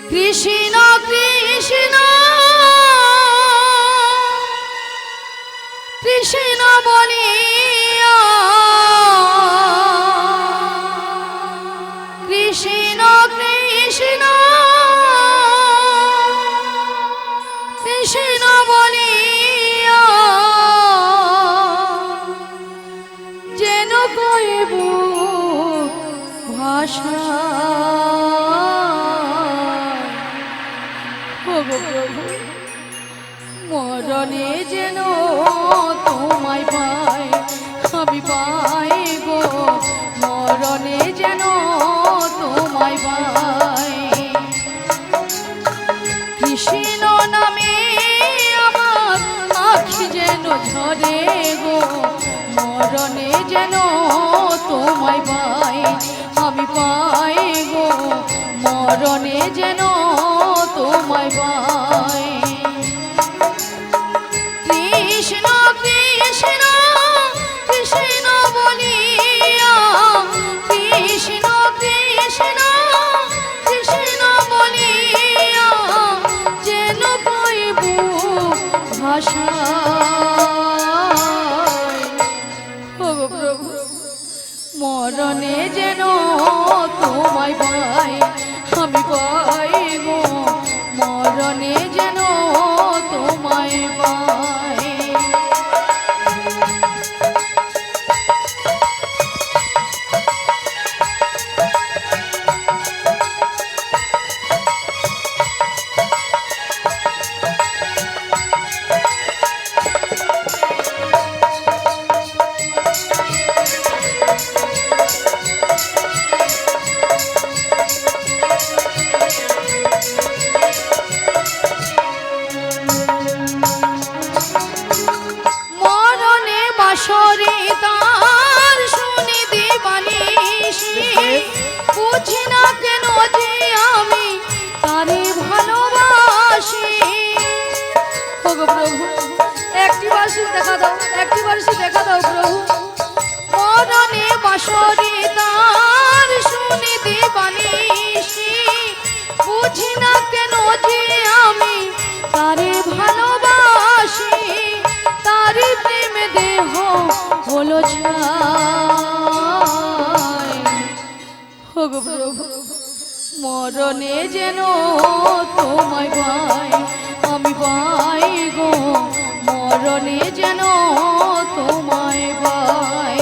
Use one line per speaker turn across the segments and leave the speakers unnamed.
কৃষ্ণ কৃষ্ণ কৃষ্ণ বলিয়া কৃষ্ণ কৃষ্ণ কৃষ্ণ বলিয়া যেন কইব ভাষা মরণে যেন তোমায় পাই আমি পাই গো মরণে যেন তোমায় পাই কৃষ্ণ নামে আমার আখি যেন ঝরে গো মরণে যেন তোমায় পাই আমি পাই গো মরণে যেন তোমায় পাই কৃষ্ণ কৃষ্ণ কৃষ্ণ বলিয়া কৃষ্ণ কৃষ্ণ কৃষ্ণ বলিয়া যেন পাইব ভাষা প্রভু মরণে যেন তোমায় পাই আমি পাই গো মরণে যেন তোমায় পাই বাসরে তার শুনি দিবানিশি বুঝি না কেন যে আমি তারে ভালোবাসি ওগো প্রভু একটি বাসি দেখা দাও প্রভু মরণে বাসরে তার শুনি দিবানিশি বুঝি না কেন যে আমি তারে ভালোবাসি তারি প্রেমে দেহ হলো ছাই ওগো প্রভু মরণে যেন তোমায় পাই আমি পাই গো মরণে যেন তোমায় পাই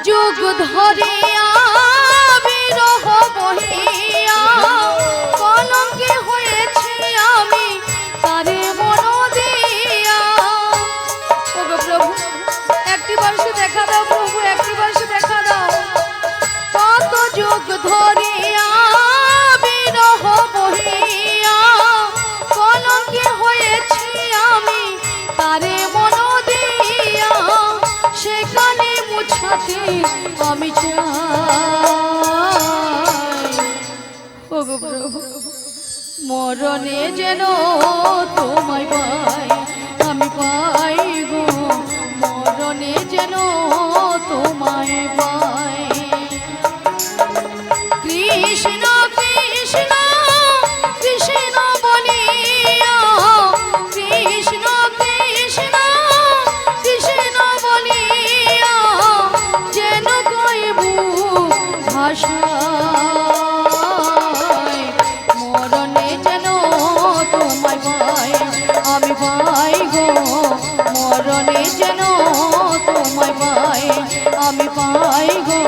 যুগ ধরে বিরহ বহিয়া কলঙ্কে হয়েছি আমি তারে মন দিয়া ওগো প্রভু একটি বারসে দেখা দাও প্রভু একটি বারসে দেখা দাও কত যুগ ধরে বিরহ বহিয়া কলঙ্কে হয়েছি আমি তারে মন দিয়া সেখানে মুছাতে আমি চাই ওগো প্রভু মরণে যেন তোমায় পাই আমি পাই গো মরণে যেন তোমায় পাই কৃষ্ণ কৃষ্ণ কৃষ্ণ বলিয়া কৃষ্ণ কৃষ্ণ কৃষ্ণ বলিয়া যেন কইব ভাষা মরণে যেন তোমায় পাই আমি পাই গো মরণে যেন তোমায় পাই আমি পাই গো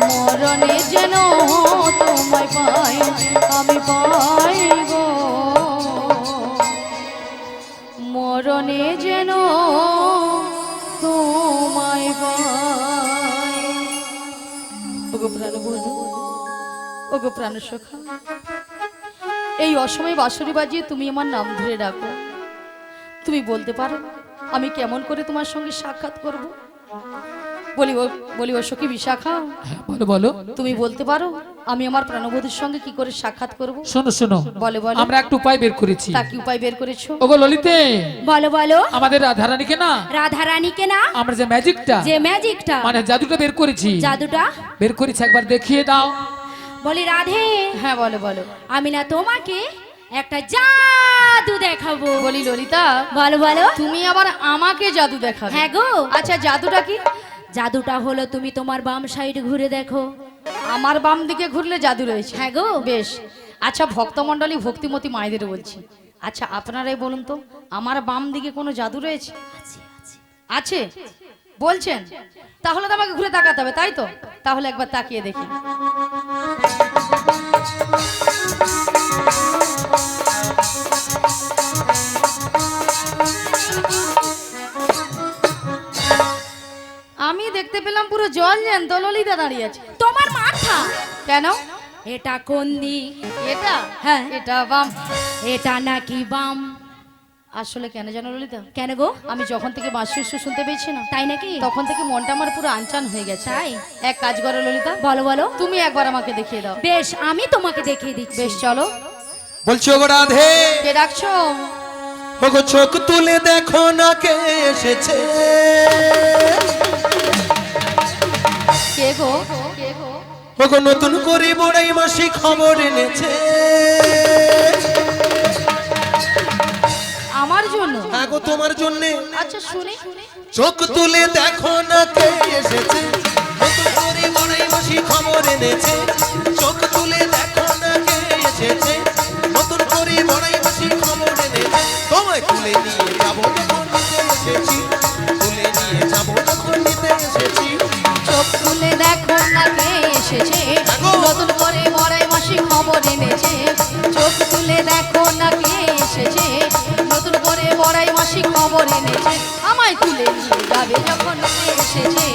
মরণে যেন তোমায় ওগো প্রাণসখা, এই অসময়ে বাঁশরি বাজিয়ে তুমি আমার নাম ধরে ডাকো। তুমি বলতে পারো আমি কেমন করে তোমার সঙ্গে সাক্ষাৎ করব? বলি ও সখী বিশাখা,
বলো বলো।
তুমি বলতে পারো আমি আমার প্রাণবধূর সঙ্গে কি করে সাক্ষাৎ করব?
শোনো শোনো,
বলো বলো।
আমরা একটা উপায় বের করেছি।
তা কি উপায় বের করেছো?
ওগো ললিতে,
বলো বলো।
আমাদের রাধারানীকে না,
রাধারানীকে না,
আমরা যে ম্যাজিকটা মানে জাদুটা বের করেছি, একবার দেখিয়ে দাও।
বলি রাধে,
হ্যাঁ বলো বলো।
আমি না তোমাকে একটা জাদু দেখাবো।
বলি ললিতা,
বলো বলো।
তুমি আবার আমাকে জাদু দেখাবে?
হ্যাঁ গো।
আচ্ছা জাদুটা কি?
জাদুটা হলো তুমি তোমার বাম সাইড ঘুরে দেখো।
আমার বাম দিকে ঘুরলে জাদু রয়েছে?
হ্যাঁ গো।
বেশ। আচ্ছা ভক্তমণ্ডলী ভক্তিমতী মায়েদের বলছি, আচ্ছা আপনারাই বলুন তো আমার বাম দিকে কোনো জাদু রয়েছে? আছে বলছেন? তাহলে তো আমাকে ঘুরে তাকাতে হবে, তাই তো? তাহলে একবার তাকিয়ে দেখি। আমি দেখতে পেলাম পুরো জল জ্যান্ত ললিতা দাঁড়িয়ে আছে।
তোমার মাথা
কেন?
এটা কোন দিক?
এটা?
হ্যাঁ
এটা বাম।
এটা নাকি বাম?
আসলে কেন জানো ললিতা?
কেন গো?
আমি যখন থেকে বাঁশির সুর শুনতে পেয়েছি না,
তাই নাকি?
তখন থেকে মনটা আমার পুরো আনচান হয়ে গেছে।
তাই?
এক কাজ করো ললিতা,
বলো বলো।
তুমি একবার আমাকে দেখিয়ে দাও।
বেশ, আমি তোমাকে দেখিয়ে দিচ্ছি।
বেশ চলো।
বলছি ওগো রাধে,
কে ডাকছো?
ওগো চোখ তুলে দেখো না কে এসেছে।
কে গো? কে গো?
ওগো নতুন করে বড়াই মাসি খবর এনেছে।
আমার জন্য?
হ্যাঁ গো তোমার জন্যে।
আচ্ছা শুনি।
চোখ তুলে দেখো না কে এসেছে, নতুন করে বড়াই মাসি খবর এনেছে। চোখ তুলে দেখো না কে এসেছে, নতুন করে বড়াই মাসি খবর এনেছে। তোমায় তুলে নিয়ে যাবো যখন নিতে এসেছি, তুলে নিয়ে যাবো যখন নিতে এসেছি।
চোখ তুলে দেখো না কে এসেছে, নতুন করে বড়াই মাসি খবর এনেছে। চোখ তুলে দেখো না কে এসেছে, নতুন করে বড়াই মাসি খবর এনেছে। আমায় তুলে নিয়ে যাবে যখন নিতে এসেছে,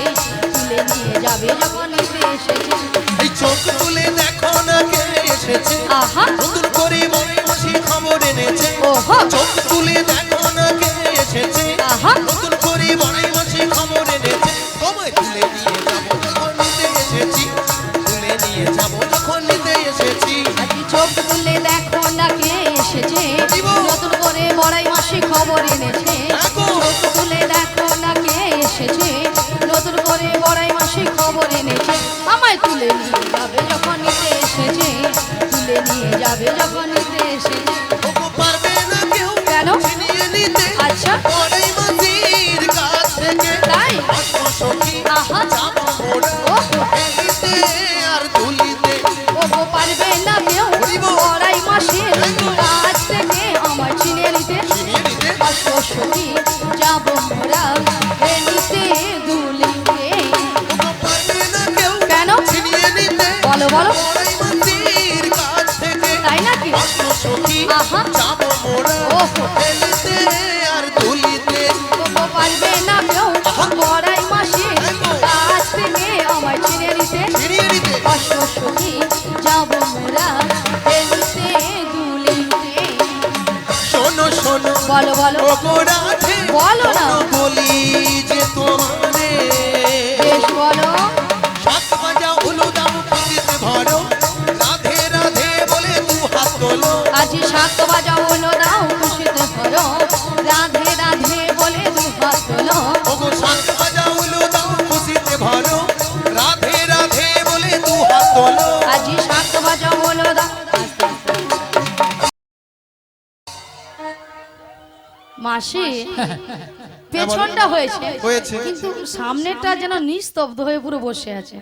তুলে নিয়ে যাবে যখন নিতে এসেছে।
এই চোখ তুলে দেখো না কে এসেছে,
আহা
নতুন করে বড়াই মাসি খবর এনেছে।
ওহো
চোখ তুলে দেখো না কে এসেছে,
আহা
নতুন করে বড়াই মাসি খবর এনেছে। তোমায় তুলে নিয়ে যাবো যখন নিতে এসেছি, তুলে নিয়ে যাবো যখন নিতে এসেছি।
আজকে চোখ তুলে দেখো না কে এসেছে, নতুন করে বড়াই মাসি খবর এনেছে। চোখ তুলে দেখো না কে এসেছে, নতুন করে বড়াই মাসি খবর এনেছে। আমায় তুলে নিয়ে যাবে যখন নিতে এসেছে, তুলে নিয়ে যাবে যখন নিতে এসেছে।
ওগো পারবে না কেউ
কেন?
ছিনিয়ে নিতে
আচ্ছা
বড়াই মাসির কাছ থেকে।
তাই?
সখী
আহা
যাবো মোরা
ওহো
হেলিতে আর তুলিতে।
ওগো পারবে না কেউ বড়াই মাসির কাছ থেকে আমায় চিনে নিতে।
ছিনিয়ে নিতে
অশ্বসখী যাব মোরা হেলিতে দুলিতে।
ওগো পারবে না কেউ
কেন?
ছিনিয়ে নিতে
বলো বলো।
বড়াই মাসির কাছ থেকে।
তাই নাকি?
সখী
আহা
যাবো মোরা
ওহো
হেলিতে আর তুলিতে।
তোকে পারবে না কেউ বড়াই মাসির কাছ থেকে আমায় চিনে নিতে।
ছিনিয়ে নিতে
অশ্বসখী যাব মোরা হেলিতে দুলিতে।
শোনো শোনো
বলো বলো।
ওগো রাধে,
বলো না।
শোনো বলি যে তোমারে।
বেশ বলো।
সাত বাজা হলো দাও খুশিতে ভরো, রাধে রাধে বলে দু হাত তোলো।
আজি 7 বাজা হলো দাও খুশিতে ভরো, রাধে রাধে বলে দু হাত তোলো।
ওগো সাত বাজা হলো দাও খুশিতে ভরো, রাধে রাধে বলে দু হাত তোলো।
আজি 7 বাজা হলো দাও। মাসি পেছনটা হয়েছে
হয়েছে।
কিন্তু সামনেটা যেন নিস্তব্ধ হয়ে পুরো বসে আছে।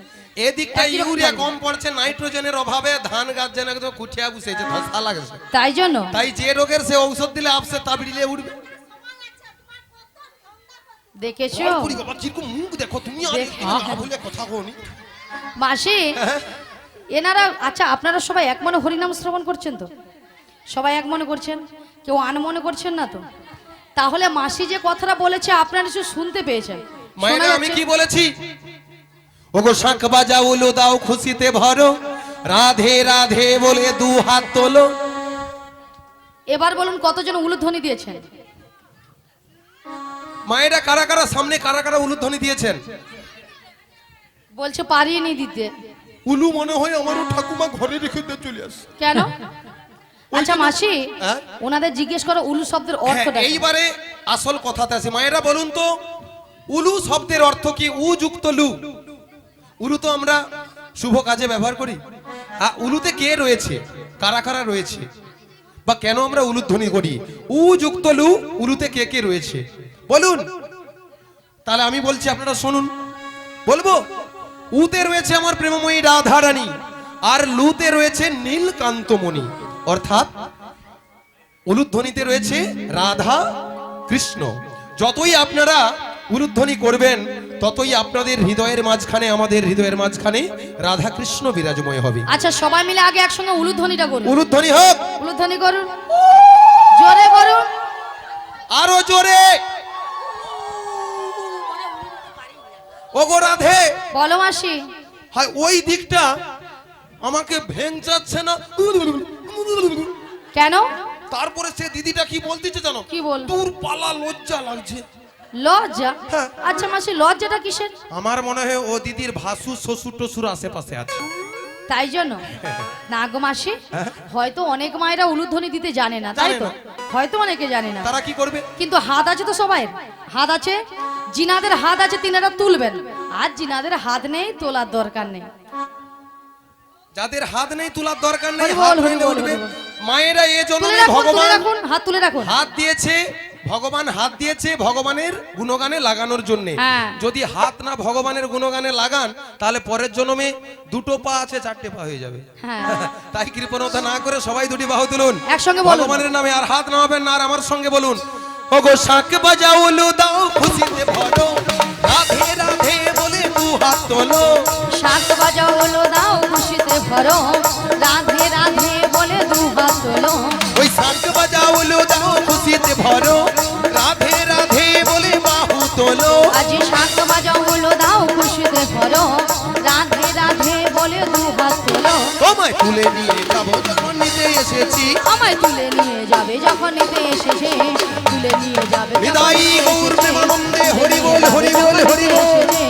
এদিকটা ইউরিয়া কম পড়ছে, নাইট্রোজেনের অভাবে ধান গাছ যেন একদম কুঠিয়া বসেছে, ধসা লাগছে।
তাই জন্য
তাই যে রোগের সে ঔষধ দিলে আপসে তাবিড়িলে উঠবে।
দেখেছো
পুরি বাবা কিরকম মুখ দেখো তুমি, আর না বলে কথা কোনি।
মাসি এনারা আচ্ছা আপনারা সবাই এক মনে হরিনাম শ্রবণ করছেন তো? সবাই এক মনে করছেন, কেউ আনমনে করছেন না তো? তাহলে মাসি যে কথাটা বলেছে আপনারা কিছু শুনতে পেয়েছেন?
মায়েরা
শোনা
আমি
যাচ্ছে?
কি বলেছি? ওগো শাঁখ বাজাও লো দাও খুশিতে ভরো, রাধে রাধে বলে দু হাত তোলো।
এবার বলুন কতজন উলুধ্বনি দিয়েছেন?
মায়েরা কারা কারা সামনে কারা কারা উলুধ্বনি দিয়েছেন?
বলছে পারিয়ে নি দিতে।
উলু মনে হয় আমারও ঠাকুমা ঘরে রেখে দিয়ে চলে আসে।
কেন? আচ্ছা মাসি,
হ্যাঁ?
ওনাদের জিজ্ঞেস করো উলু শব্দের অর্থটা কি?
এইবারে আসল কথাতে আসি। মায়েরা বলুন তো উলু শব্দের অর্থ কি? উ যুক্ত লু। উলু তো আমরা শুভ কাজে ব্যবহার করি। উলুতে কে রয়েছে, কারা কারা রয়েছে, বা কেন আমরা উলুধ্বনি করি? উ যুক্ত লু, উলুতে কে কে রয়েছে বলুন। তাহলে আমি বলছি, আপনারা শুনুন। বলবো, উতে রয়েছে আমার প্রেমময়ী রাধারানী, আর লুতে রয়েছে নীলকান্তমণি। অর্থাৎ উলুধ্বনিতে রয়েছে রাধা কৃষ্ণ। যতই আপনারা উলুধ্বনি করবেন ততই আপনাদের হৃদয়ের মাঝখানে, আমাদের হৃদয়ের মাঝখানে রাধা কৃষ্ণ বিরাজময় হবে।
আচ্ছা সবাই মিলে আগে একসঙ্গে উলুধ্বনিটা করুন।
উলুধ্বনি হোক।
উলুধ্বনি করুন, জোরে করুন,
আরো জোরে। ওগো রাধে।
বলো মাসি।
হয় ওই দিকটা আমাকে ভেঙচাচ্ছে না।
কেন?
তারপরে সে দিদিটা কি বলতেছে জানো?
কি বল?
তোর পালা লজ্জা লাগছে।
লজ্জা?
হ্যাঁ।
আচ্ছা মাসি, লজ্জাটা কিসের?
আমার মনে হয় ও দিদির ভাসুর শ্বশুর টসুর আশেপাশে আছে।
তাই জন্য না গো মাসি, হয়তো অনেক মায়েরা উলুধ্বনি দিতে জানে না, তাই তো? হয়তো অনেকে জানে না।
তারা কি করবে?
কিন্তু হাত আছে তো সবাই, হাত আছে। জিনাদের হাত আছে, তিনারা তুলবেন। আর জিনাদের হাত নেই, তোলার দরকার নেই।
যাদের হাত নেই তোলার দরকার নেই,
হরি বল,
হাত
হরি
মেলে
বল,
উঠবে।
হরি বল।
মায়েরা এ
তুলে
জন্মে
রাখুন, তুলে
ভগবান
রাখুন, হাত তুলে রাখুন।
হাত দিয়েছে, ভগবান হাত দিয়েছে ভগবানের গুণগানে লাগানোর জন্য।
হ্যাঁ।
যদি হাত না ভগবানের গুণগানে লাগান, তাহলে পরের জন্মে দুটো পা আছে, চারটে পা হয়ে যাবে।
হ্যাঁ।
তাই কৃপণতা না করে সবাই দুটি বাহু তুলুন
একসঙ্গে বলুন।
ভগবানের নামে, আর হাত নামাবেন না। আর আমার সঙ্গে বলুন, ওগো শাঁখ বাজাও উলু দাও খুশিতে ভরো, রাধে রাধে বলে দু হাত তোলো।
শাঁখ বাজাও উলু দাও খুশিতে ভরো, রাধে রাধে বলে দু হাত তোলো।
ওই শাঁখ বাজাও উলু দাও খুশিতে ভরো, রাধে রাধে বলে বাহু তোলো।
আজি শাঁখ বাজাও উলু দাও খুশিতে ভরো, রাধে রাধে বলে দু হাত তোলো।
তোমায় তুলে নিয়ে যাবো যখন নিতে এসেছি,
আমায় তুলে নিয়ে যাবে যখন নিতে এসেছে, তুলে নিয়ে যাবে যখন
বিদায়ী
নিতে
গৌর
এসেছে,
প্রেমানন্দে হরি বল হরি বল হরি বল।
এসেছে,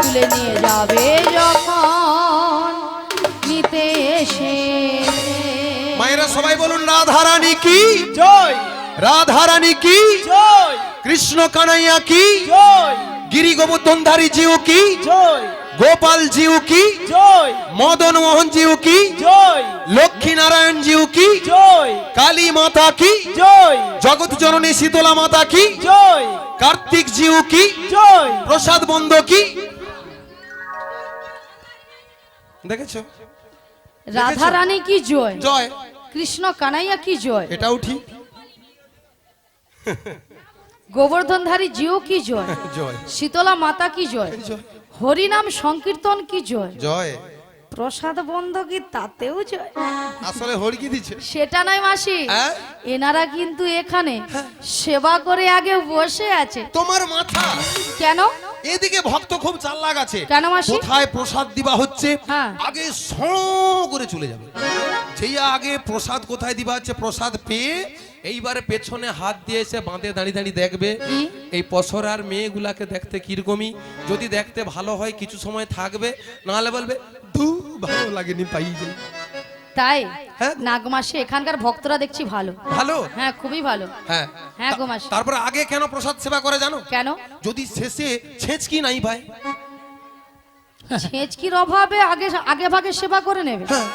তুলে নিয়ে যাবে যখন নিতে এসে।
মায়েরা সবাই বলুন, রাধারানী কি
জয়
রাধারানী কি,
জয়
কৃষ্ণ কানাইয়া কি,
জয়
গিরি গোবর্ধনধারী জিউ কি,
জয়
গোপাল জিউ কি,
জয়
মদন মোহন জিউ কি,
জয়
লক্ষ্মী নারায়ণ জিউ কি,
জয়
কালী মাতা কি,
জয়
জগৎ জননী শীতলা মাতা কি,
জয়
কার্তিক জিউ কি,
জয়
প্রসাদ বন্ধ কি। দেখেছো?
রাধা রানী কি জয়,
জয়।
কৃষ্ণ কানাইয়া কি জয়,
এটাও ঠিক।
গোবর্ধনধারী জিও কি জয়,
জয়
শীতলা মাতা কি জয়,
জয়
হরিনাম সংকীর্তন কি জয়,
জয়।
প্রসাদ বন্ধ কি তাতেও জয়।
আসলে হরি কি দিচ্ছে?
সেটা নয় মাসি,
হ্যাঁ?
এনারা কিন্তু এখানে সেবা করে আগে বসে আছে।
তোমার মাথা
কেন?
এদিকে ভক্ত খুব চালাক আছে।
কেন মাসি?
কোথায় প্রসাদ দিবা হচ্ছে,
হ্যাঁ।
আগে স করে চলে যাবে। যেই আগে প্রসাদ কোথায় দিবা হচ্ছে, প্রসাদ পেয়ে এইবারে পেছনে হাত দিয়ে এসে বাঁধে দাঁড়িয়ে দাঁড়িয়ে দেখবে
কি?
এই পসরার মেয়েগুলাকে দেখতে কিরকমই। যদি দেখতে ভালো হয় কিছু সময় থাকবে, নাহলে বলবে ধু ভালো লাগেনি পাই যাই।
তাই
হ্যাঁ।
নাগমাসে এখানকার ভক্তরা দেখছি ভালো।
ভালো।
হ্যাঁ, খুবই ভালো।
হ্যাঁ
হ্যাঁ গো মাসি।
তারপরে আগে কেন প্রসাদ সেবা করে জানো?
কেন?
যদি শেষে ছেঁচকি নাই ভাই।
ছেঁচকির অভাবে আগে আগে ভাগে সেবা করে নেবে।
হ্যাঁ।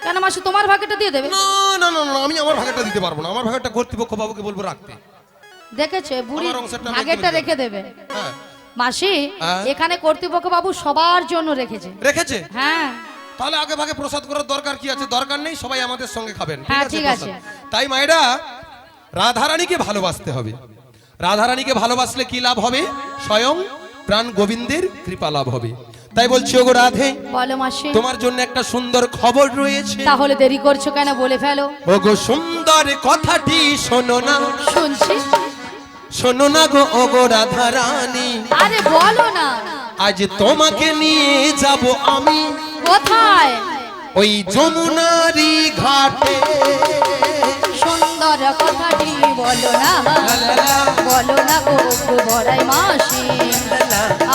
কেন মাসি, তোমার ভাগেটা দিয়ে দেবে?
না না না না, আমি আমার ভাগটা দিতে পারবো না। আমার ভাগটা কর্তৃপক্ষ বাবুকে বলবো রাখতে।
দেখেছে বুড়ি
আমার অংশটা আমি
ভাগেরটা
করে
রেখে দেবে।
হ্যাঁ।
মাসি,
হ্যাঁ।
এখানে কর্তৃপক্ষ বাবু সবার জন্য রেখেছে।
রেখেছে?
হ্যাঁ।
তাহলে আগে ভাগে প্রসাদ করার দরকার কি আছে? দরকার নেই, সবাই আমাদের সঙ্গে খাবেন।
হ্যাঁ, ঠিক
প্রসাদ।
আছে।
তাই মায়েরা রাধারানীকে ভালোবাসতে হবে। রাধারানীকে ভালোবাসলে কি লাভ হবে? স্বয়ং প্রাণ গোবিন্দের কৃপা লাভ হবে। তাই বলছি, ওগো রাধে,
বলো মাসি।
তোমার জন্য একটা সুন্দর খবর রয়েছে।
তাহলে দেরি করছো কেন, বলে ফেলো।
ওগো সুন্দর কথাটি শোনো না,
শুনছি।
শোনো না গো ওগো রাধারানী,
আরে বলো না।
আজ তোমাকে নিয়ে যাব আমি।
কোথায়?
ওই যমুনারি ঘাটে
সুন্দর কথাটি বলো না বলো না গো বড়াই মাসি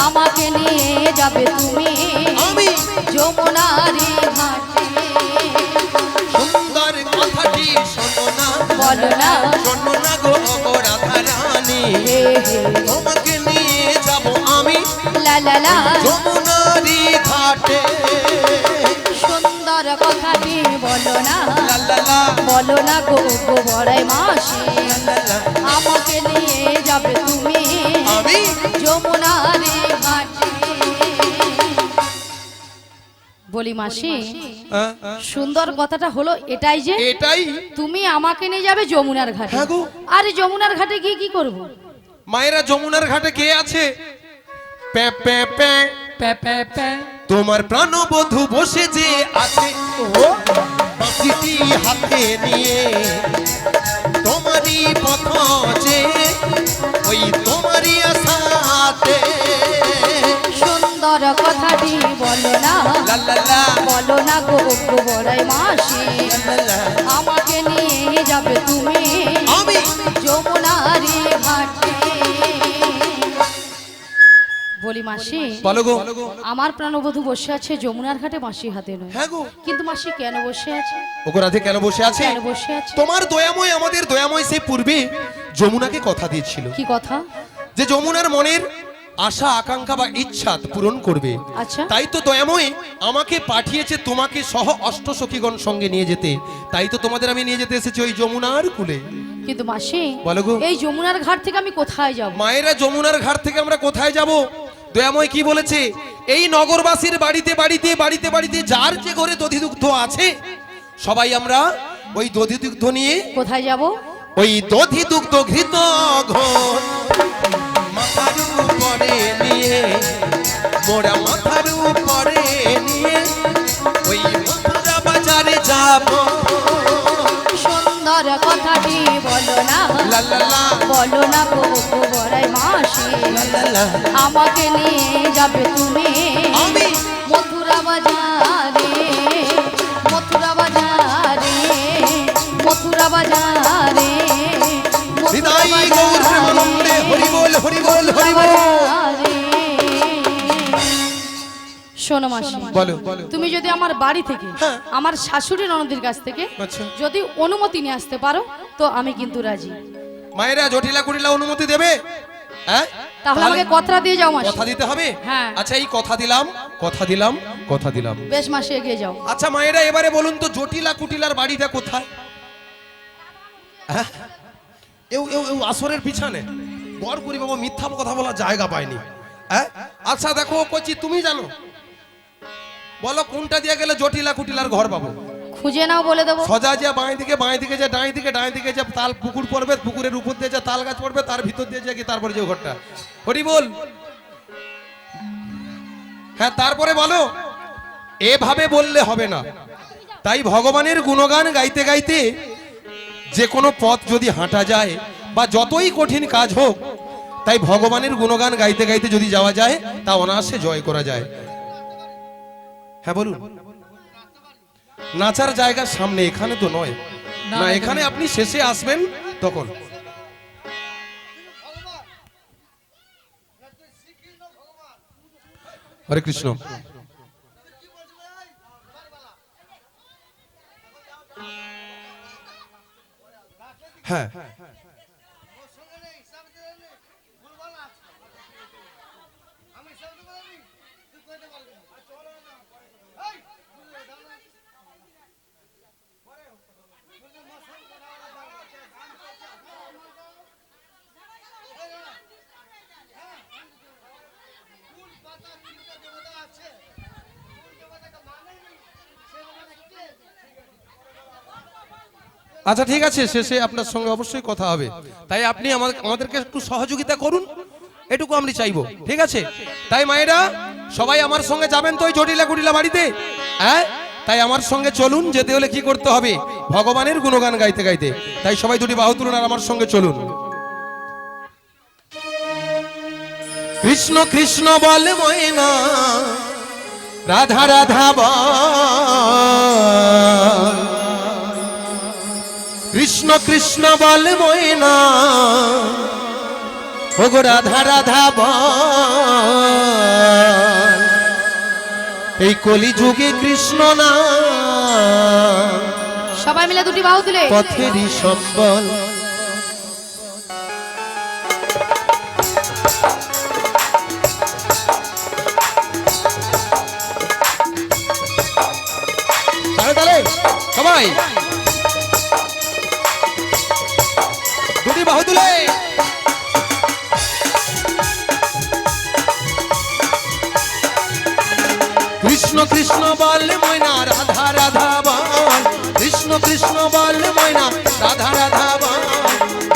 আমাকে নিয়ে যাবে তুমি
আমি
যমুনারি ঘাটে
সুন্দর কথাটি
বলো না
শোনো না গো রাধা রানী
হে হে
তোমাকে নিয়ে যাব আমি
লা লা লা
যমুনারি ঘাটে
সুন্দর কথাটি বলো না
লা লা লা
বলো না গো বড়াই মাসি
লা লা
আমাকে নিয়ে যাবে তুমি
আমি
যমুনারি ঘাটে বলি মাসি সুন্দর কথাটা হলো এটাই যে
এটাই
তুমি আমাকে নিয়ে যাবে যমুনার ঘাটে
হ্যাঁ গো।
আরে যমুনার ঘাটে গিয়ে কি করব
মায়েরা যমুনার ঘাটে কে আছে প্যা প্যা প্যা
প্যা প্যা প্যা
তোমার প্রাণবধূ বসে যে আছে বাঁশিটি হাতে নিয়ে তোমারই পথ যে ওই তোমারই আশাতে
সুন্দর কথাটি বলো না
লা লা লা
বলো না গো বড়াই মাসি
লা লা
আমাকে নিয়ে যাবে তুমি
আমি
যমুনারি ঘাটে বলি মাসি
বলো গো
আমার প্রাণবধূ বসে আছে যমুনার ঘাটে মাসি হাতে নয়
হ্যাঁ গো
কিন্তু মাসি কেন বসে আছে
ওগো রাধে কেন বসে আছে
কেন বসে আছে
তোমার দয়াময় আমাদের দয়াময় সেই পূর্বে যমুনাকে কথা দিয়েছিল
কি কথা
যে যমুনার মনের আশা আকাঙ্ক্ষা বা ইচ্ছা পূরণ করবে
আচ্ছা
তাই তো দয়াময় আমাকে পাঠিয়েছে তোমাকে সহ অষ্টসখীগণ সঙ্গে নিয়ে যেতে তাই তো তোমাদের আমি নিয়ে যেতে এসেছি ওই যমুনার কুলে
কিন্তু মাসি
বলো গো।
এই যমুনার ঘাট থেকে আমি কোথায় যাব
মায়েরা যমুনার ঘাট থেকে আমরা কোথায় যাব দয়াময় কি বলেছে এই নগরবাসীর বাড়িতে বাড়িতে বাড়িতে বাড়িতে যার যে ঘরে দধিদুগ্ধ আছে সবাই আমরা ওই দধিদুগ্ধ নিয়ে
কোথায় যাব
ওই দধিদুগ্ধ ঘৃত ঘোর মাথার উপরে নিয়ে মোরা মাথার উপরে নিয়ে ওই মথুরা বাজারে যাব
সুন্দর কথাটি বলো না
লা লা লা
বলো না গো বড়াই মাসি
লা লা লা
আমাকে নিয়ে যাবে তুমি
আমি
মথুরা বাজারে মথুরা বাজারে মথুরা বাজারে
হৃদয় গৌর প্রেমানন্দে হরি বল হরি বল হরি বল
শোনো মাসি
বলো
তুমি যদি আমার বাড়ি থেকে
হ্যাঁ।
আমার শাশুড়ি ননদের কাছ থেকে
আচ্ছা
যদি অনুমতি নিয়ে আসতে পারো তো আমি কিন্তু রাজি
মায়েরা জটিলা কুটিলা অনুমতি দেবে হ্যাঁ
তাহলে আমাকে কথা দিয়ে যাও মাসি
কথা দিতে হবে
হ্যাঁ।
আচ্ছা এই কথা দিলাম কথা দিলাম কথা দিলাম
বেশ মাসি এগিয়ে যাও
আচ্ছা মায়েরা এবারে বলুন তো জটিলা কুটিলার বাড়িটা কোথায় হ্যাঁ? এও এও এও আসরের পিছনে বর করি বাবা মিথ্যা কথা বলার জায়গা পায়নি হ্যাঁ আচ্ছা দেখো কচি তুমি জানো বলো কোনটা দিয়ে গেলে জটিলা কুটিলার ঘর পাবো
খুঁজে নাও বলে দেবো
সজা যে বাঁ দিকে যে ডাঁই দিকে যে তাল পুকুর পড়বে পুকুরের উপর দিয়ে যে তাল গাছ পড়বে তার ভিতর দিয়ে যে কি তারপরে যে ঘরটা হরি বল হ্যাঁ তারপরে বলো এভাবে বললে হবে না তাই ভগবানের গুণগান গাইতে গাইতে যে কোনো পথ যদি হাঁটা যায় বা যতই কঠিন কাজ হোক তাই ভগবানের গুণগান গাইতে গাইতে যদি যাওয়া যায় তা অনায়াসে জয় করা যায় হ্যাঁ বলুন নাচার জায়গার সামনে এখানে তো নয় না এখানে আপনি শেষে আসবেন তখন হরে কৃষ্ণ হ্যাঁ আচ্ছা ঠিক আছে শেষে আপনার সঙ্গে অবশ্যই কথা হবে তাই আপনি আমাদেরকে একটু সহযোগিতা করুন এটুকু আমি চাইবো ঠিক আছে তাই মায়েরা সবাই আমার সঙ্গে যাবেন তো ওই জটিলা কুটিলা বাড়িতে হ্যাঁ তাই আমার সঙ্গে চলুন যেতে হলে কি করতে হবে ভগবানের গুণগান গাইতে গাইতে তাই সবাই দুটি বাহু তুলুন আর আমার সঙ্গে চলুন কৃষ্ণ কৃষ্ণ বলে ময়না রাধা রাধা বল, কৃষ্ণ কৃষ্ণ বল ময়না, ওগো রাধা রাধা বল, এই কলি যুগে কৃষ্ণ না
সবাই মিলে দুটি বাহু তুলে
পথেরই সম্বল। তাহলে সবাই দুটি বাহু তুলে কৃষ্ণ কৃষ্ণ বল ময়না, রাধা রাধা বল, কৃষ্ণ কৃষ্ণ বল ময়না, রাধা রাধা বল,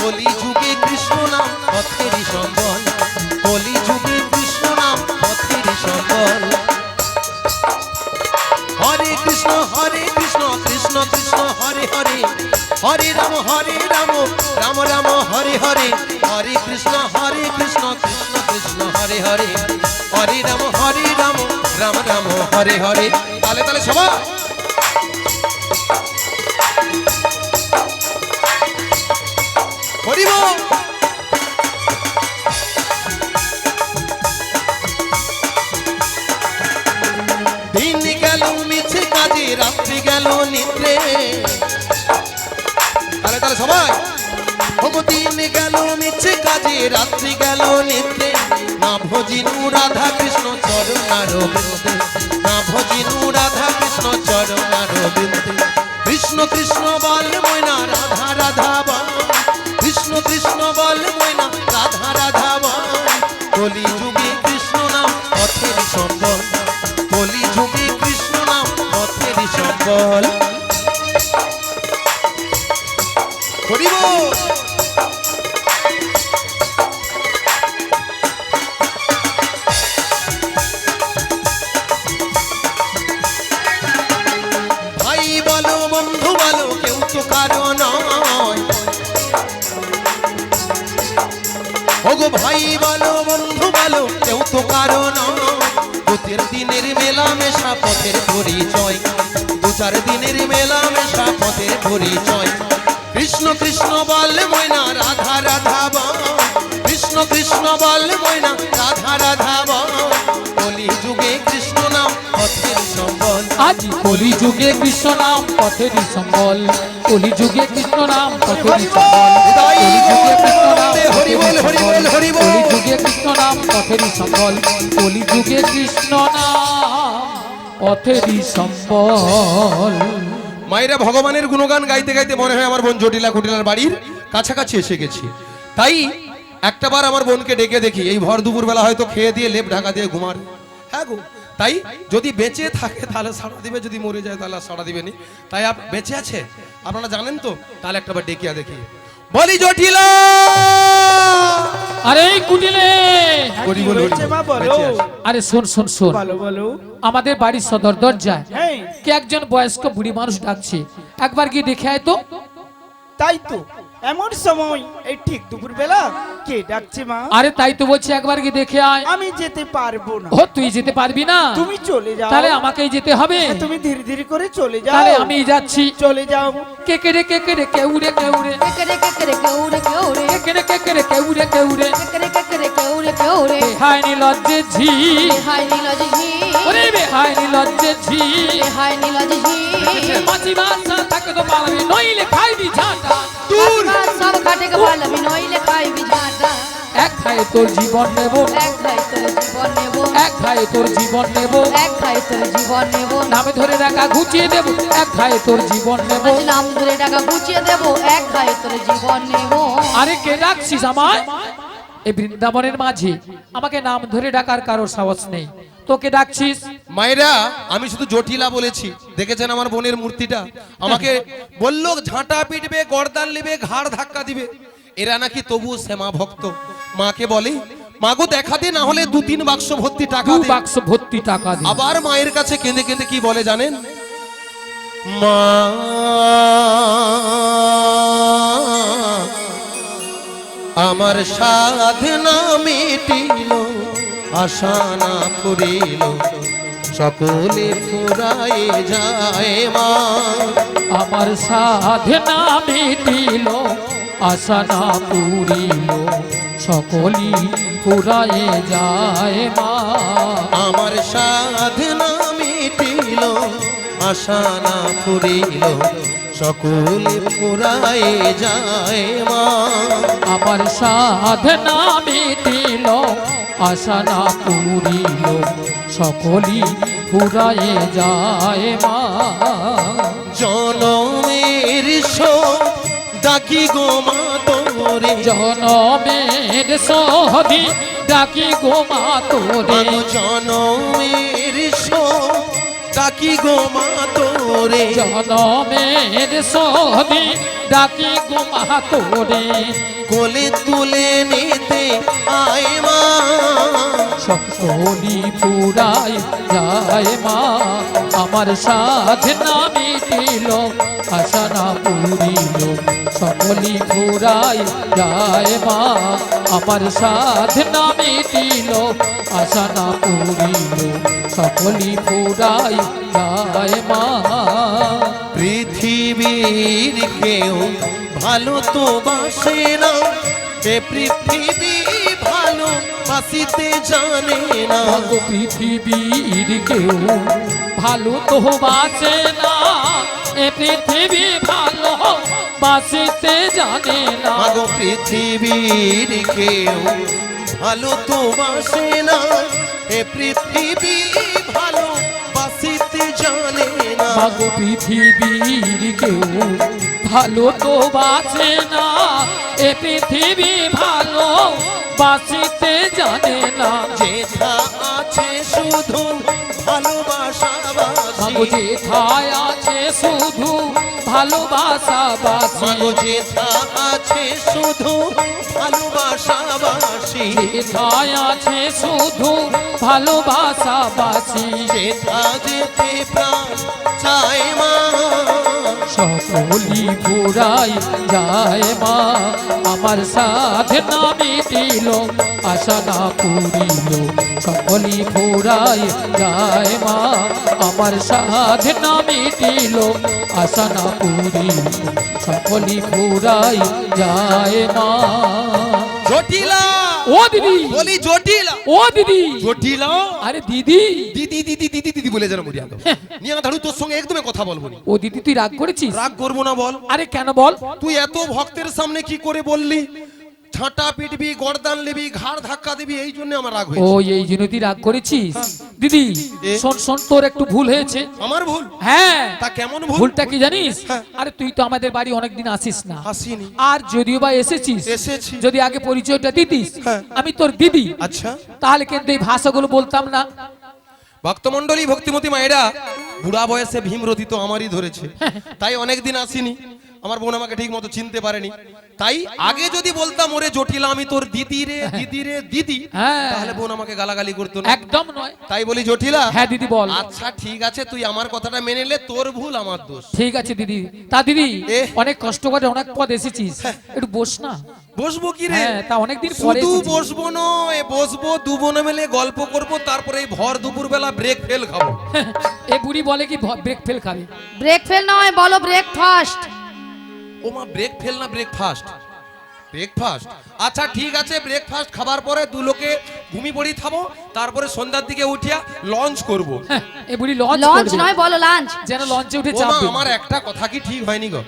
কলি যুগে কৃষ্ণ নাম পথেরই সম্বল, কলি যুগে কৃষ্ণ নাম পথেরই সম্বল। হরে কৃষ্ণ কৃষ্ণ কৃষ্ণ হরে হরে, হরে রাম রাম রাম হরে হরে, হরে কৃষ্ণ কৃষ্ণ কৃষ্ণ হরে হরে, হরে রাম রাম রাম হরে হরে। তালে তালে সবাই হরি বল। দিন গেল মিছে কাজে, রাত্রি গেল নিদ্রে, তালে তালে সবাই ওগো দিন গেল মিছে কাজে, রাত্রি গেল নিদ্রে, না ভজিনু রাধা কৃষ্ণ চরণারবিন্দে, না ভজিনু রাধা কৃষ্ণ চরণারবিন্দে। কৃষ্ণ কৃষ্ণ বল ময়না, রাধা রাধা বল, কৃষ্ণ কৃষ্ণ বল ময়না, রাধা রাধা বল, কলি যুগে কৃষ্ণ নাম পথেরই সম্বল, কলি যুগে কৃষ্ণ নাম পথেরই সম্বল। হরি বল। ভাই বলো বন্ধু বলো কেউ তো কারো নয়, ওগো ভাই বলো বন্ধু বলো কেউ তো কারো নয়, দু-চার দিনের মেলা মেশা পথের পরিচয়, দু-চার দিনের মেলা মেশা পথের পরিচয়। কৃষ্ণ কৃষ্ণ বল ময়না, রাধা রাধা বল, কৃষ্ণ কৃষ্ণ বল ময়না, রাধা রাধা বল, কলি যুগে কৃষ্ণ নাম পথের সম্বল,
আজ কলি যুগে কৃষ্ণ নাম পথেরই সম্বল, কলি যুগে কৃষ্ণ নাম পথেরই সম্বল, কলি যুগে কৃষ্ণ নাম
হরি বল হরি বল হরি বল।
কলি যুগে কৃষ্ণ নাম পথেরই সম্বল, কলি যুগে কৃষ্ণ নাম পথেরই সম্বল।
মায়েরা ভগবানের গুণগান গাইতে গাইতে মনে হয় আমার বোন জটিলা কুটিলার বাড়ির কাছাকাছি এসে গেছি, তাই একটাবার আমার বোনকে ডেকে দেখি, এই ভর দুপুর বেলা হয়তো খেয়ে দিয়ে লেপ ঢাকা দিয়ে ঘুমার। হ্যাঁ গো, তাই যদি বেঁচে থাকে তাহলে সাড়া দিবে, যদি মরে যায় তাহলে সাড়া দিবে নি, তাই বেঁচে আছে আপনারা জানেন তো, তাহলে একটাবার ডেকিয়া দেখি। বলি জটিলা,
আরে কুটিলে,
বলি বলি বেঁচে আছে।
আরে শোন শোন শোন,
বলো বলো।
আমাদের বাড়ির সদর দরজায়
হ্যাঁ
কে একজন বয়স্ক বুড়ি মানুষ ডাকছে, একবার গিয়ে দেখে আয় তো।
তাই তো, এমন সময় এই ঠিক দুপুর বেলা কে ডাকছে মা?
আরে তাই তো বলছি, একবার গিয়ে দেখে আয়।
আমি যেতে পারবো না।
ও তুই যেতে পারবি না?
তুমি চলে যাও।
তাহলে আমাকেই যেতে হবে।
হ্যাঁ, তুমি ধীরে ধীরে করে চলে যাও।
তাহলে আমি যাচ্ছি।
চলে যাও।
কেকেরে কেকেরে কেউরে কেউরে,
কেকরে কেকরে কেউরে কেউরে,
কেকেরে কেকেরে কেউরে কেউরে,
কেকরে কেকরে কেউরে কেউরে,
বেহাই নিলজ্জে ঝি,
হাই নীলজ ঝি,
ওরে বেহাই নিলজ্জে ঝি,
হাই নীলজ ঝি,
মাছি মাছা থাকে তো পালাবি, নইলে খাইবি ঝাঁটা।
দূর সব কাটে কে পালাবি, নইলে খাইবি ঝাঁটা।
এক খায়ে তোর জীবন নেব,
এক খাই তোর জীবন নেব,
এক খায়ে তোর জীবন নেব,
এক খাই তোর জীবন নেব,
নামে ধরে টাকা ঘুচিয়ে দেব, এক খায়ে তোর জীবন নেব।
আজ নাম ধরে টাকা গুছিয়ে দেব, এক খাই তোর জীবন নেব।
আরে কে ডাকছিস আমায়? এই বৃন্দাবনের মাঝে আমাকে নাম ধরে ডাকার কারো সাহস নেই, তোকে ডাকছিস।
মায়েরা আমি শুধু জটিলা বলেছি, দেখেছেন আমার বোনের মূর্তিটা, আমাকে বললো ঝাঁটা পিটবে, গর্দান নেবে, ঘাড় ধাক্কা দিবে, এরা নাকি তবু শ্যামা ভক্ত। মাকে বলে মাগো দেখা দে, না হলে 2-3 বাক্স ভর্তি টাকা
দু
দে।
বাক্স ভর্তি টাকা দে।
আবার মায়ের কাছে কেঁদে কেঁদে কি বলে জানেন? মা আমার সাধনা মিটিল, আশা না করিল, সকলে ফুরায়ে যায় মা।
আমার সাধনা মিটিল আশা না পুরিল সকলি ফুরায়ে যায় মা।
আমার সাধনা মিটিল আশা না ফুরিল সকলে ফুরায়ে যায় মা।
আমার সাধনা মিটিল আশা না পুরিল সকলি ফুরায়ে যায় মা।
জনমের ডাকি গো মা তোরে,
জনমের সহদি ডাকি গো মা তোরে,
জনমের ডাকি গো মা তোরে,
জনমের সহদি ডাকি গো মা তোরে।
কোলে তুলে নিতে আয় মা।
সকলি ফুরায় যায় মা। আমার সাধনা মিটিল আশা না পুরিল সকলি ফুরায় যায় মা। আমার সাধনা মিটিল আশা না পুরিল সকলি ফুরায় যায় মা।
পৃথিবীর কেউ ভালো তো বাসে না, এ পৃথিবী ভালো বাসিতে জানে না।
মাগো পৃথিবীর কেউ ভালো তো বাঁচে না, এ পৃথিবী ভালো বাঁচিতে জানে না।
মাগো পৃথিবীর কেউ ভালো তো বাসে না, এ পৃথিবী ভালো বাসিতে জানে না।
মাগো পৃথিবীর কেউ ভালো তো বাঁচে না, এ পৃথিবী ভালো বাঁচিতে জানে না।
যেথা আছে শুধু ভালোবাসা
মাগো
বাসি,
যেথায় আছে শুধু ভালোবাসা বাসি,
মাগো যেথা আছে শুধু ভালোবাসা বাসি,
যেথায় আছে শুধু ভালোবাসা বাসি।
যেথা যেতে প্রাণ চায় মা।
সকলি ফুরাই যায় মা। আমার সাধনা মিটিল আশা না পুরিল সকলি ফুরাই যায় মা। আমার সাধনা মিটিল আশা না পুরিল সকলি ফুরাই যায় মা।
জটিলা
ও দিদি,
বলি জটিলা,
ও দিদি,
জটিলা
আরে দিদি,
দিদি দিদি দিদি দিদি বলে যেন মরিয়া নিয়ে ধারু তোর সঙ্গে একদমই কথা বলবো না।
ও দিদি তুই রাগ করেছিস?
রাগ করবো না বল।
আরে কেন বল?
তুই এত ভক্তের সামনে কি করে বললি ঝাঁটা পিটবি, গর্দান নিবি, ঘাড় ধাক্কা দিবি, এই জন্য আমার রাগ
ও
হয়েছে।
এই জন্য তুই রাগ করেছিস? দিদি
এ?
শোন শোন, তোর একটু ভুল হয়েছে।
আমার ভুল?
হ্যাঁ,
তা কেমন ভুল?
ভুলটা কি জানিস?
হ্যাঁ।
আরে তুই তো আমাদের বাড়ি অনেকদিন আসিস না,
আসিনি।
আর যদিও বা এসেছিস,
এসেছি।
যদি আগে পরিচয়টা দিতিস
হ্যাঁ।
আমি তোর দিদি,
আচ্ছা
তাহলে কিন্তু এই ভাষাগুলো বলতাম না।
ভক্তমণ্ডলী, ভক্তিমতী মায়েরা, বুড়া বয়সে ভীমরতি তো আমারই ধরেছে, তাই অনেকদিন আসিনি। আমার বোন আমাকে ঠিক মতো চিনতে পারেনি, তাই আগে যদি বলতাম ওরে জটিলা আমি তোর দিদি রে দিদি রে দিদি,
হ্যাঁ।
তাহলে বোন আমাকে গালাগালি করতো না।
একদম নয়।
তাই বলি জটিলা।
হ্যাঁ দিদি বল।
আচ্ছা ঠিক আছে, তুই আমার কথাটা মেনে নে, তোর ভুল আমার দোষ।
ঠিক আছে দিদি। তা দিদি
এ?
অনেক কষ্ট করে অনেক পদ এসেছিস, একটু বস না।
বসবো কি রে?
হ্যাঁ, তা অনেকদিন পরে
শুধু
এসেছিস।
বসবো নয়, বসবো দু বোনে মিলে গল্প করব, তারপরে এই ভর দুপুর বেলা ব্রেক ফেল খাবো।
এ বুড়ি বলে কি ব্রেক ফেল খাবে?
ব্রেক ফেল নয়, বলো ব্রেকফাস্ট।
ও মা, ব্রেক ফেল না ব্রেকফাস্ট? ব্রেকফাস্ট, আচ্ছা ঠিক আছে। ব্রেকফাস্ট খাবার পরে দু লোকে ঘুমি পড়ি থামো, তারপরে সন্ধ্যার দিকে উঠিয়া লঞ্চ করব।
হ্যাঁ, এ বুড়ি লঞ্চ
লঞ্চ
করবে।
নয়, বলো লাঞ্চ।
যেন লঞ্চে উঠে
ও মা,
চাপবে।
আমার একটা কথা কি ঠিক হয়নি গো?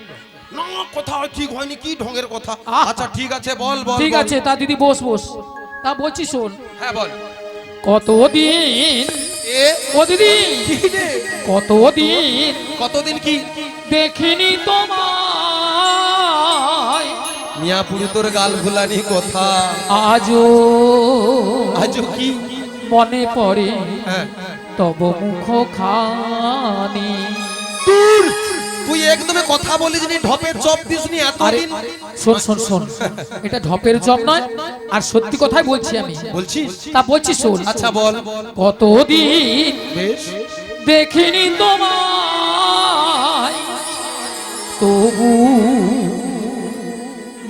না, কথা ঠিক হয়নি, কি ঢঙ্গের কথা।
আহ!
আচ্ছা ঠিক আছে, বল বল
ঠিক
বল।
আছে, তা দিদি বস বস। তা বলছি শোন,
হ্যাঁ বল।
কতদিন
এ
ও দিদি,
কি রে?
কতদিন
কতদিন কি?
দেখিনি তোমায়,
মিয়াপুরি তোর গাল ভুলানি কথা,
আজও
আজও কি?
মনে পড়ে
হ্যাঁ,
তব মুখ খানি।
দূর, তুই একদমই কথা বলিস নি, ঢপের চপ দিস নি
আরে
এতদিন।
শোন শোন শোন, এটা ঢপের জব নয়, আর সত্যি কথাই বলছি আমি।
বলছিস?
তা বলছি শোন।
আচ্ছা বল।
কতদিন
বেশ,
দেখিনি তোমায়, তবু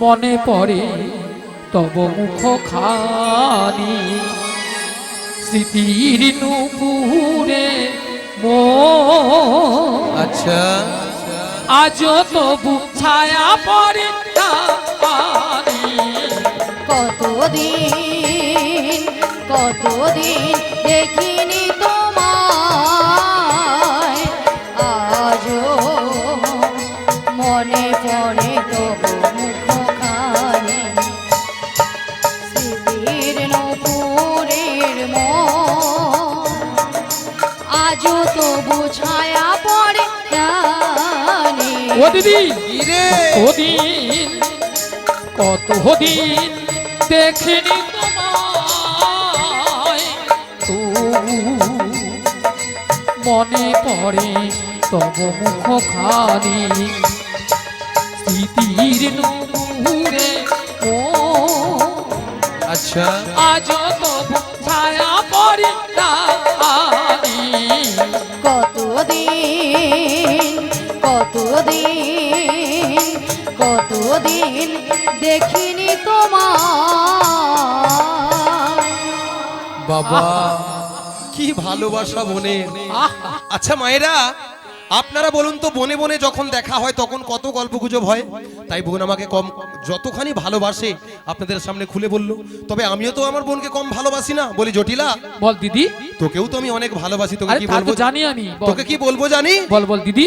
মনে পড়ে তব মুখ খানি। স্মৃতির নুপুরে মন
আচ্ছা
আজও তবু ছায়া পড়ে জানি।
কতদিন দেখিনি তোমায়, আজও মনে পড়ে তবু মুখখানি, স্মৃতির নূপুরের মন আজও তবু ছায়া পড়ে জানি।
ও দিদি
রে
কতদিন কতদিন দেখিনি তোমায়, তবু মনে পড়ে তব মুখখানি, স্মৃতির নূপুরে ও
আচ্ছা
আজও তবু ছায়া পড়ে জানি।
কতদিন দেখিনি তোমায়।
বাবা কি ভালোবাসা বনে। আচ্ছা মায়েরা আপনারা বলুন তো, বনে বনে যখন দেখা হয় তখন কত গল্পগুজব হয়, তাই বোন আমাকে কম যতখানি ভালোবাসে আপনাদের সামনে খুলে বললো। তবে আমিও তো আমার বোনকে কম ভালোবাসি না। বলি জটিলা,
বল দিদি।
তোকেও তো আমি অনেক ভালোবাসি। তোকে
আরে
কি
তা তো
বলবো
জানি আমি, বল।
তোকে কি বলবো জানি?
বল বল দিদি।